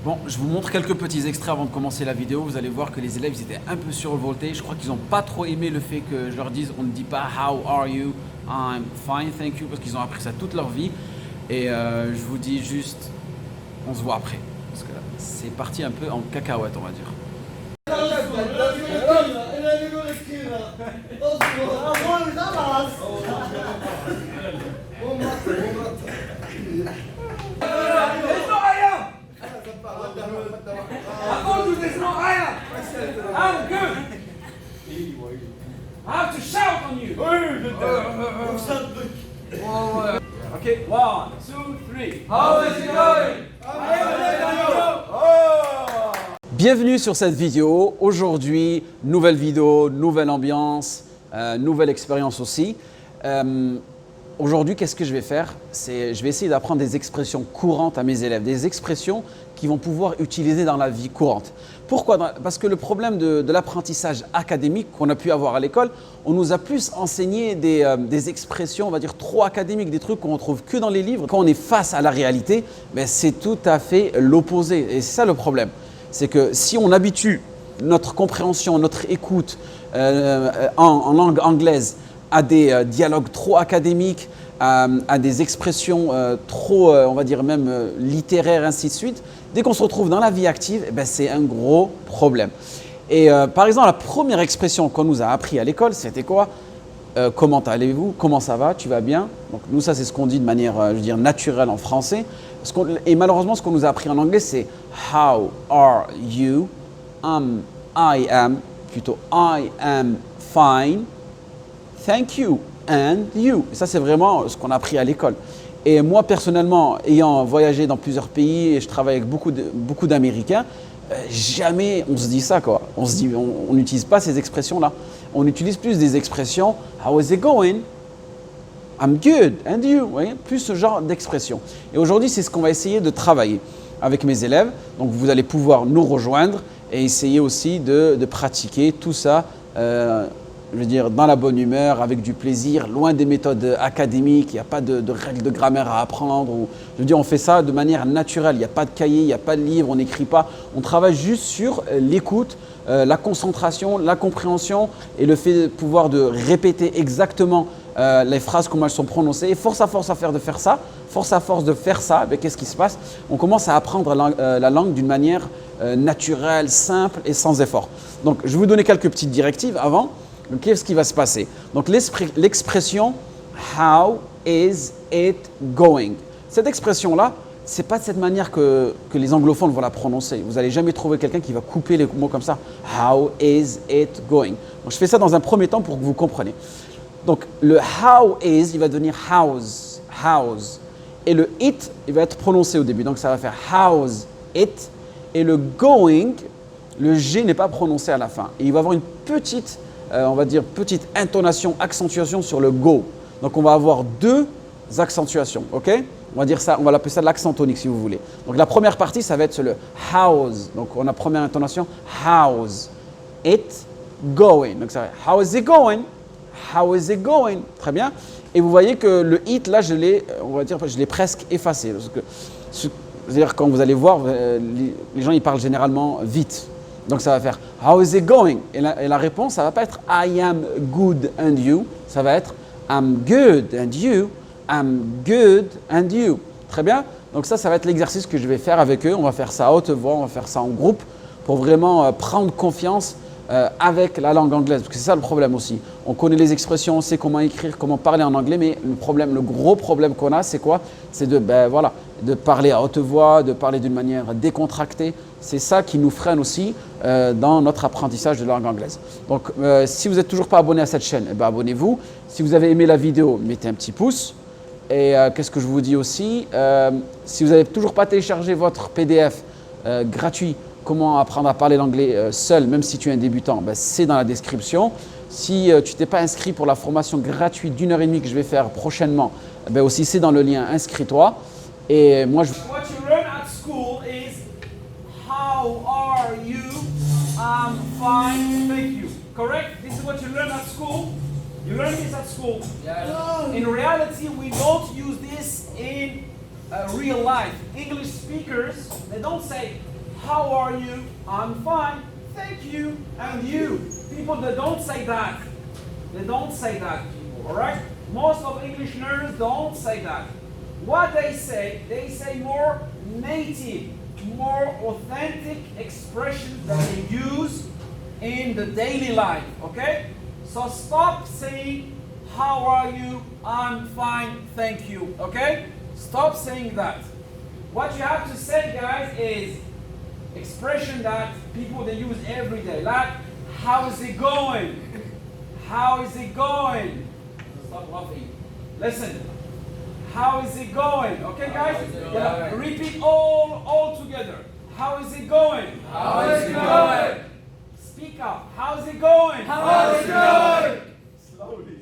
Bon, je vous montre quelques petits extraits avant de commencer la vidéo. Vous allez voir que les élèves ils étaient un peu survoltés. Je crois qu'ils n'ont pas trop aimé le fait que je leur dise on ne dit pas how are you, I'm fine, thank you, parce qu'ils ont appris ça toute leur vie. Et je vous dis juste, on se voit après. Parce que c'est parti un peu en cacahuète, on va dire. I'm good. I have to shout on you. Okay, 1, 2, 3. How is it going? Bienvenue sur cette vidéo. Aujourd'hui, nouvelle vidéo, nouvelle ambiance, nouvelle expérience aussi. Aujourd'hui, qu'est-ce que je vais faire? Je vais essayer d'apprendre des expressions courantes à mes élèves, des expressions qu'ils vont pouvoir utiliser dans la vie courante. Pourquoi? Parce que le problème de l'apprentissage académique qu'on a pu avoir à l'école, on nous a plus enseigné des expressions, on va dire, trop académiques, des trucs qu'on ne trouve que dans les livres. Quand on est face à la réalité, ben, c'est tout à fait l'opposé. Et c'est ça le problème. C'est que si on habitue notre compréhension, notre écoute en langue anglaise à des dialogues trop académiques, à des expressions trop, on va dire même littéraires, ainsi de suite, dès qu'on se retrouve dans la vie active, eh ben, c'est un gros problème. Et par exemple, la première expression qu'on nous a appris à l'école, c'était quoi? Comment allez-vous? Comment ça va? Tu vas bien? Donc nous, ça c'est ce qu'on dit de manière, je veux dire, naturelle en français. Et malheureusement, ce qu'on nous a appris en anglais, c'est How are you? I am, plutôt I am fine. Thank you and you. Et ça, c'est vraiment ce qu'on a appris à l'école. Et moi, personnellement, ayant voyagé dans plusieurs pays et je travaille avec beaucoup d'Américains, jamais on se dit ça, quoi. On n'utilise pas ces expressions-là. On utilise plus des expressions How is it going? I'm good and you. Vous voyez, plus ce genre d'expression. Et aujourd'hui, c'est ce qu'on va essayer de travailler avec mes élèves. Donc, vous allez pouvoir nous rejoindre et essayer aussi de pratiquer tout ça. Je veux dire, dans la bonne humeur, avec du plaisir, loin des méthodes académiques, il n'y a pas de règles de grammaire à apprendre. Je veux dire, on fait ça de manière naturelle, il n'y a pas de cahier, il n'y a pas de livre, on n'écrit pas. On travaille juste sur l'écoute, la concentration, la compréhension et le fait de pouvoir de répéter exactement les phrases comme elles sont prononcées. Et force à force de faire ça, ben, qu'est-ce qui se passe? On commence à apprendre la langue d'une manière naturelle, simple et sans effort. Donc, je vais vous donner quelques petites directives avant. Donc, qu'est-ce qui va se passer? Donc, l'expression « How is it going ?» Cette expression-là, ce n'est pas de cette manière que les anglophones vont la prononcer. Vous n'allez jamais trouver quelqu'un qui va couper les mots comme ça. « How is it going ?» Donc, je fais ça dans un premier temps pour que vous compreniez. Donc, le « how is », il va devenir « house ». Et le « it », il va être prononcé au début. Donc, ça va faire « how's it ». Et le « going », le « g » n'est pas prononcé à la fin. Et il va avoir une petite on va dire petite intonation, accentuation sur le go. Donc on va avoir deux accentuations, ok? On va dire ça, on va l'appeler ça l'accent tonique si vous voulez. Donc la première partie, ça va être sur le house. Donc on a première intonation, house it going. Donc ça va, how is it going? How is it going? Très bien. Et vous voyez que le it là, je l'ai presque effacé. Parce que, c'est-à-dire quand vous allez voir, les gens ils parlent généralement vite. Donc ça va faire How is it going? Et la réponse, ça ne va pas être I am good and you. Ça va être I'm good and you. I'm good and you. Très bien. Donc ça va être l'exercice que je vais faire avec eux. On va faire ça à haute voix, on va faire ça en groupe pour vraiment prendre confiance avec la langue anglaise. Parce que c'est ça le problème aussi. On connaît les expressions, on sait comment écrire, comment parler en anglais, mais le gros problème qu'on a, c'est quoi? C'est de parler à haute voix, de parler d'une manière décontractée. C'est ça qui nous freine aussi dans notre apprentissage de langue anglaise. Donc, si vous n'êtes toujours pas abonné à cette chaîne, eh ben, abonnez-vous. Si vous avez aimé la vidéo, mettez un petit pouce. Et qu'est-ce que je vous dis aussi? Si vous n'avez toujours pas téléchargé votre PDF gratuit, comment apprendre à parler l'anglais seul, même si tu es un débutant, ben, c'est dans la description. Si tu t'es pas inscrit pour la formation gratuite d'1h30 que je vais faire prochainement, ben aussi c'est dans le lien, inscris-toi. Et moi, What you learn at school is how are you? I'm fine, thank you. Correct? This is what you learn at school. You learn this at school. Yeah. In reality, we don't use this in real life. English speakers, they don't say, how are you? I'm fine. Thank you. And you. People that don't say that. They don't say that, people, alright? Most of English learners don't say that. What they say more native, more authentic expressions that they use in the daily life, okay? So stop saying, how are you? I'm fine, thank you, okay? Stop saying that. What you have to say, guys, is expression that people they use every day, like, how is it going? How is it going? Stop laughing. Listen. How is it going? Okay, guys? Yeah. Repeat all together. How is it going? How is it going? Speak up. How's it going? How is it going? Slowly.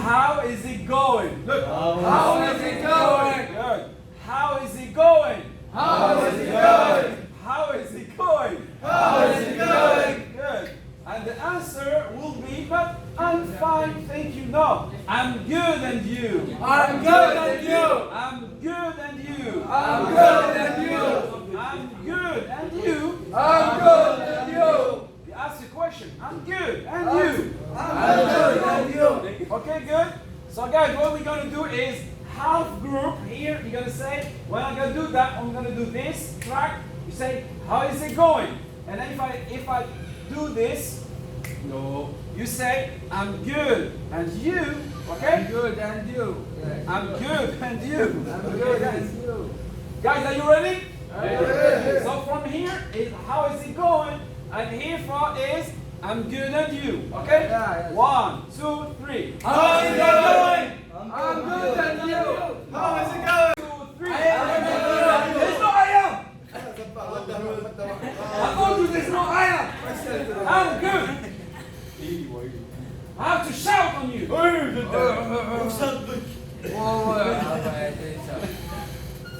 How is it going? Look. How is it going? Good. How is it going? How is it going? How is it going? How is it going? Good. And the answer will be, but I'm fine, thank you. No, I'm good and you. I'm good and you. I'm good and you. I'm good and you. I'm good and you. I'm good and you. You ask a question. I'm good and you. I'm good and you. Okay, good. So guys, what we're gonna do is half group here. You're gonna say, when I'm gonna do that, I'm gonna do this track. You say, how is it going? And then if I do this, no, you say, I'm good and you. Okay? I'm good and you. I'm good and you. I'm good and you. Guys, are you ready? Ready. So from here is how is it going? And here for is I'm good and you. Okay? Yeah. 1, 2, 3. How is it going? I'm good and you. How is it going? 2, 3. I'm good and you. There's no I am. I told you there's no I am. I'm good. I have to shout on you.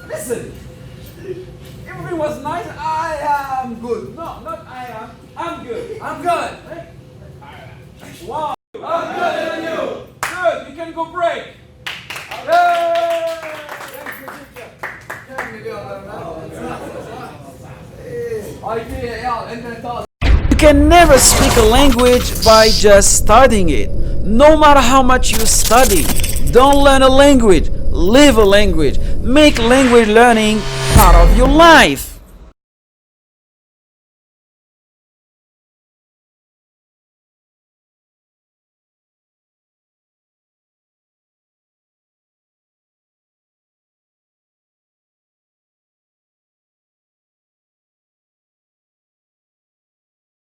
Listen. Everything was nice. I am good. No, not I am. I'm good. I'm good. Wow. I'm good and you. Good. You can go break. You can never speak a language by just studying it. No matter how much you study, don't learn a language, live a language. Make language learning part of your life.